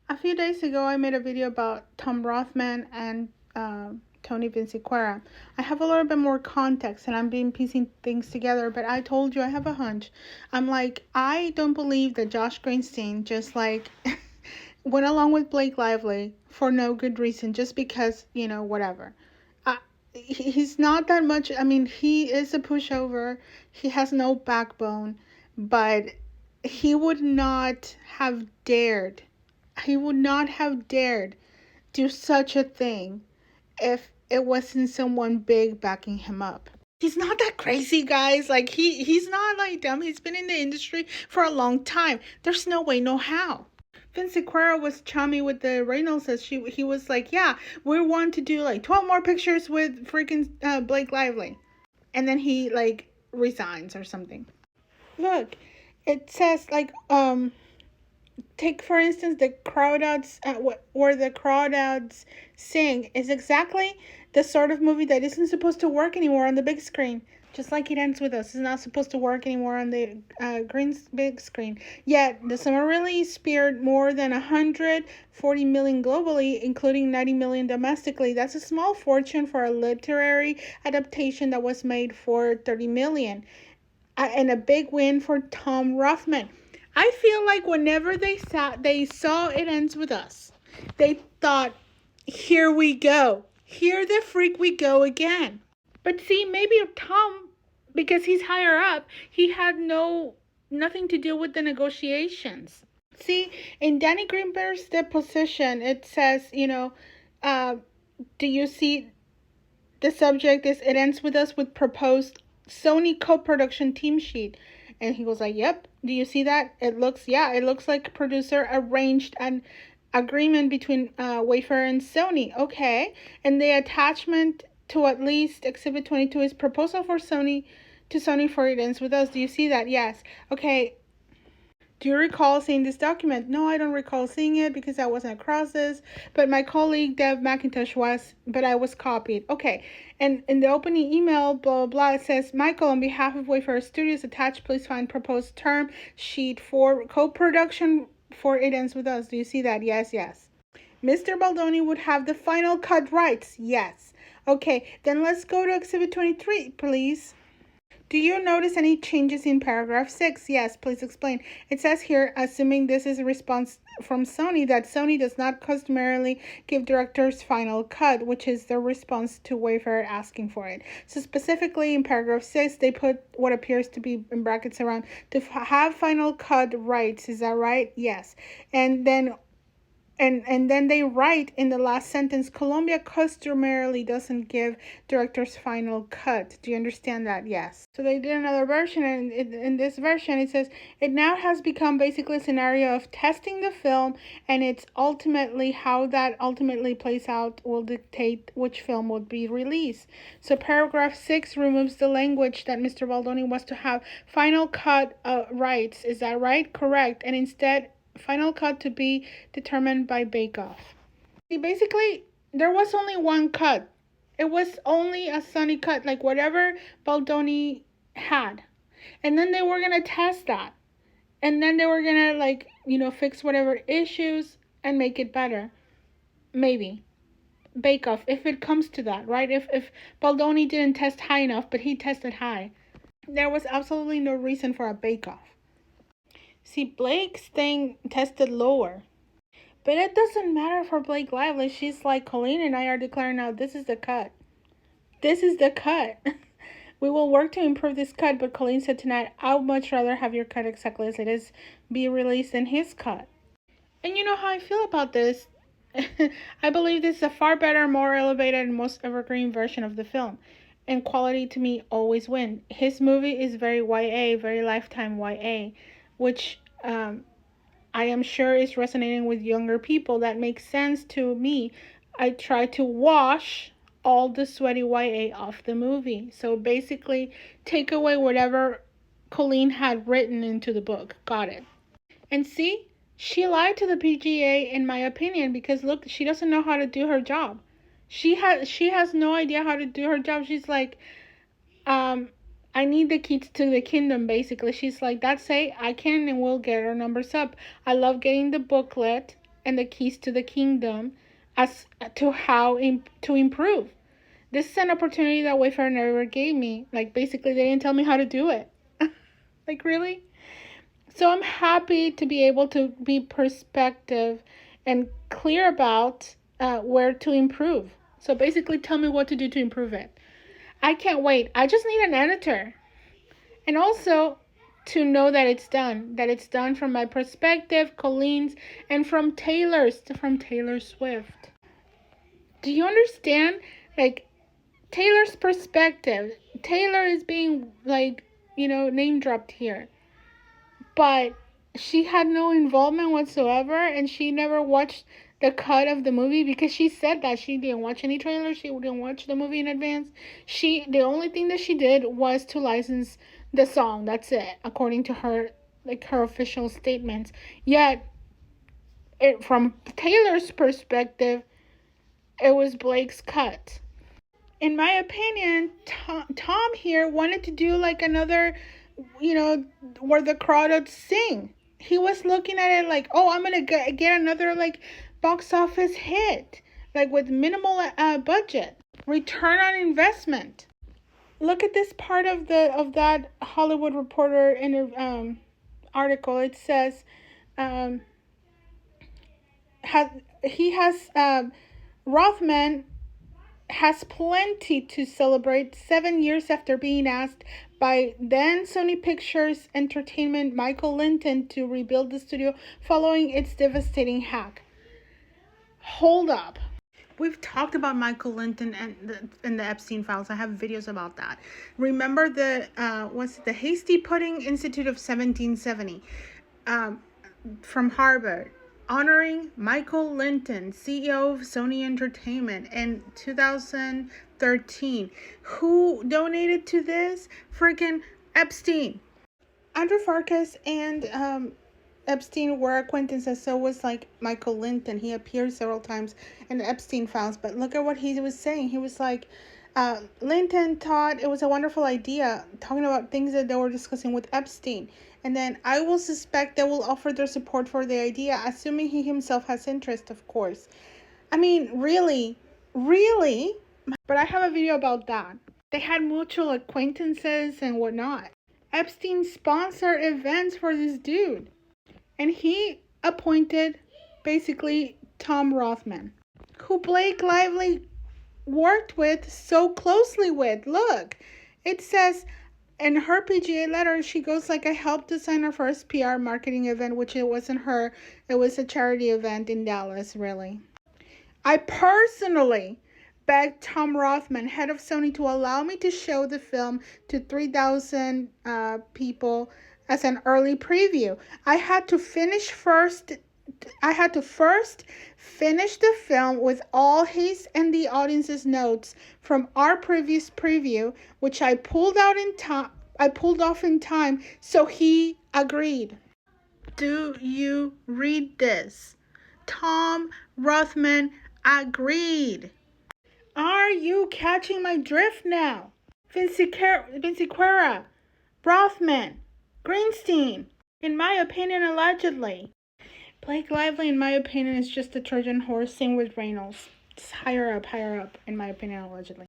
A few days ago, I made a video about Tom Rothman and Tony Vinciquerra. I have a little bit more context, and I'm been piecing things together. But I told you I have a hunch. I'm like, I don't believe that Josh Greenstein just like went along with Blake Lively for no good reason, just because whatever. Uh, he's not that much. I mean, he is a pushover. He has no backbone, but he would not have dared he would not have dared do such a thing if it wasn't someone big backing him up. He's not that crazy, guys. Like he's not like dumb. He's been in the industry for a long time. There's no way, no how. Vince Aquara was chummy with the Reynoldses. He was like, yeah, we want to do like 12 more pictures with freaking Blake Lively, and then he like resigns or something. Look, it says like take for instance the crawdads where the crawdads sing is exactly the sort of movie that isn't supposed to work anymore on the big screen, just like It Ends With Us is not supposed to work anymore on the big screen. Yet the summer release spared more than 140 million globally, including 90 million domestically. That's a small fortune for a literary adaptation that was made for 30 million, and a big win for Tom Rothman. I feel like whenever they saw It Ends With Us, they thought, here we go. Here the freak we go again. But see, maybe Tom, because he's higher up, he had nothing to do with the negotiations. See, in Danny Greenberg's deposition, it says, do you see the subject is It Ends With Us with proposed Sony co-production team sheet. And he was like, yep. Do you see that? It looks like producer arranged an agreement between Wayfair and Sony. Okay. And the attachment to at least Exhibit 22 is proposal for Sony for It Ends With Us. Do you see that? Yes. Okay. Do you recall seeing this document? No, I don't recall seeing it because I wasn't across this, but my colleague Dev McIntosh was, but I was copied. Okay, and in the opening email, blah, blah, blah, it says, Michael, on behalf of Wayfair Studios, attached, please find proposed term sheet for co-production for It Ends With Us. Do you see that? Yes, yes. Mr. Baldoni would have the final cut rights. Yes. Okay, then let's go to Exhibit 23, please. Do you notice any changes in paragraph 6? Yes, please explain. It says here, assuming this is a response from Sony, that Sony does not customarily give directors final cut, which is the response to Wayfair asking for it. So specifically in paragraph 6, they put what appears to be in brackets around to have final cut rights. Is that right? Yes. And then they write in the last sentence, Colombia customarily doesn't give directors final cut. Do you understand that? Yes. So they did another version, and in this version it says, it now has become basically a scenario of testing the film, and it's ultimately how that ultimately plays out will dictate which film would be released. So paragraph 6 removes the language that Mr. Baldoni was to have final cut rights. Is that right? Correct. And instead, final cut to be determined by bake-off. See, basically, there was only one cut. It was only a Sony cut, like whatever Baldoni had. And then they were going to test that. And then they were going to, fix whatever issues and make it better. Maybe. Bake-off, if it comes to that, right? If Baldoni didn't test high enough, but he tested high, there was absolutely no reason for a bake-off. See, Blake's thing tested lower. But it doesn't matter for Blake Lively. She's like, Colleen and I are declaring now, this is the cut. This is the cut. We will work to improve this cut, but Colleen said tonight, I'd much rather have your cut exactly as it is be released than his cut. And you know how I feel about this. I believe this is a far better, more elevated, and most evergreen version of the film. And quality to me always win. His movie is very YA, very Lifetime YA, which I am sure is resonating with younger people. That makes sense to me. I try to wash all the sweaty YA off the movie. So basically, take away whatever Colleen had written into the book. Got it. And see, she lied to the PGA in my opinion, because look, she doesn't know how to do her job. She has no idea how to do her job. She's like, I need the keys to the kingdom, basically. She's like, that's it, I can and will get our numbers up. I love getting the booklet and the keys to the kingdom as to how to improve. This is an opportunity that Wayfair never gave me. Like, basically, they didn't tell me how to do it. Like, really? So I'm happy to be able to be perspective and clear about where to improve. So basically, tell me what to do to improve it. I can't wait. I just need an editor. And also to know that it's done from my perspective, Colleen's, and from Taylor Swift. Do you understand? Like, Taylor's perspective. Taylor is being, like, name dropped here. But she had no involvement whatsoever, and she never watched the cut of the movie because she said that she didn't watch any trailers. She didn't watch the movie in advance. The only thing that she did was to license the song. That's it, according to her, like, her official statements. Yet, from Taylor's perspective, it was Blake's cut. In my opinion, Tom here wanted to do like another, where the crowd sing. He was looking at it like, oh, I'm gonna get another like box office hit, like with minimal budget, return on investment. Look at this part of that Hollywood Reporter in article. It says, Rothman has plenty to celebrate 7 years after being asked by then Sony Pictures Entertainment Michael Linton to rebuild the studio following its devastating hack. Hold up. We've talked about Michael Linton and the Epstein files. I have videos about that. Remember the Hasty Pudding Institute of 1770 from Harvard, honoring Michael Linton, CEO of Sony Entertainment, in 2013. Who donated to this? Freaking Epstein. Andrew Farkas and Epstein were acquaintances, so was like Michael Linton. He appeared several times in the Epstein files, but look at what he was saying. He was like, Linton thought it was a wonderful idea, talking about things that they were discussing with Epstein. And then I will suspect they will offer their support for the idea, assuming he himself has interest, of course. I mean, really? But I have a video about that. They had mutual acquaintances and whatnot. Epstein sponsored events for this dude. And he appointed, basically, Tom Rothman, who Blake Lively worked with so closely with. Look, it says in her PGA letter, she goes like, I helped design her first PR marketing event, which it wasn't her. It was a charity event in Dallas, really. I personally begged Tom Rothman, head of Sony, to allow me to show the film to 3,000 people as an early preview. I had to first finish the film with all his and the audience's notes from our previous preview, which I pulled off in time, so he agreed. Do you read this? Tom Rothman agreed. Are you catching my drift now? Vinciquerra, Rothman, Greenstein, in my opinion, allegedly. Blake Lively, in my opinion, is just a Trojan horse. Same with Reynolds. It's higher up, in my opinion, allegedly.